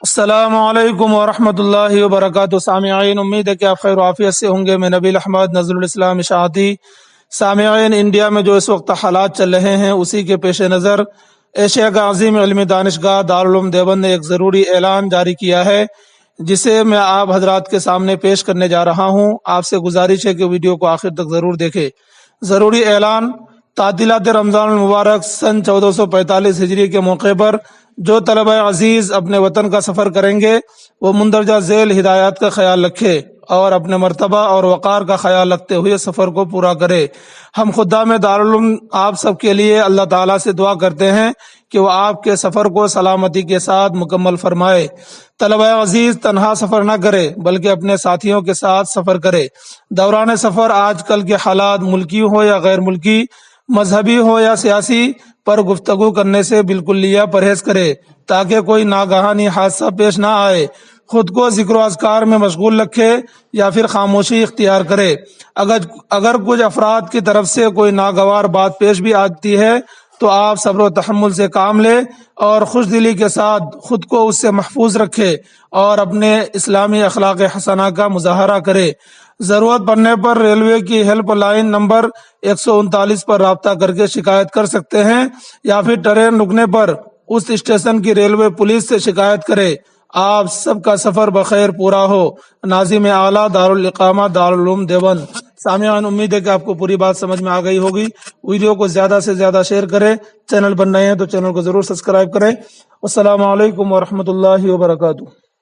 السلام علیکم ورحمۃ اللہ وبرکاتہ۔ سامعین، امید ہے کہ آپ خیر و عافیت سے ہوں گے۔ میں نبیل احمد نظر الاسلام اشاعتی۔ سامعین، انڈیا میں جو اس وقت حالات چل رہے ہیں اسی کے پیش نظر ایشیا کا عظیم علمی دانشگاہ دارالعلوم دیوبند نے ایک ضروری اعلان جاری کیا ہے، جسے میں آپ حضرات کے سامنے پیش کرنے جا رہا ہوں۔ آپ سے گزارش ہے کہ ویڈیو کو آخر تک ضرور دیکھیں۔ ذروری اعلان: تعطیلات رمضان المبارک سن 1445 ہجری کے موقع پر جو طلبہ عزیز اپنے وطن کا سفر کریں گے وہ مندرجہ ذیل ہدایات کا خیال رکھے اور اپنے مرتبہ اور وقار کا خیال رکھتے ہوئے سفر کو پورا کرے۔ ہم خدام دارالعلوم آپ سب کے لیے اللہ تعالیٰ سے دعا کرتے ہیں کہ وہ آپ کے سفر کو سلامتی کے ساتھ مکمل فرمائے۔ طلبہ عزیز تنہا سفر نہ کرے بلکہ اپنے ساتھیوں کے ساتھ سفر کرے۔ دوران سفر آج کل کے حالات ملکی ہو یا غیر ملکی، مذہبی ہو یا سیاسی، پر گفتگو کرنے سے بالکلیہ پرہیز کرے تاکہ کوئی ناگہانی حادثہ پیش نہ آئے۔ خود کو ذکر و اذکار میں مشغول رکھے یا پھر خاموشی اختیار کرے۔ اگر کچھ افراد کی طرف سے کوئی ناگوار بات پیش بھی آتی ہے تو آپ صبر و تحمل سے کام لے اور خوش دلی کے ساتھ خود کو اس سے محفوظ رکھے اور اپنے اسلامی اخلاق حسنہ کا مظاہرہ کرے۔ ضرورت پڑنے پر ریلوے کی ہیلپ لائن نمبر 139 پر رابطہ کر کے شکایت کر سکتے ہیں یا پھر ٹرین رکنے پر اس اسٹیشن کی ریلوے پولیس سے شکایت کرے۔ آپ سب کا سفر بخیر پورا ہو۔ ناظم اعلیٰ دارالاقامہ دارالعلوم دیوبند۔ سامعین، امید ہے کہ آپ کو پوری بات سمجھ میں آ گئی ہوگی۔ ویڈیو کو زیادہ سے زیادہ شیئر کریں۔ چینل بن رہے ہیں تو چینل کو ضرور سبسکرائب کریں۔ السلام علیکم ورحمۃ اللہ وبرکاتہ۔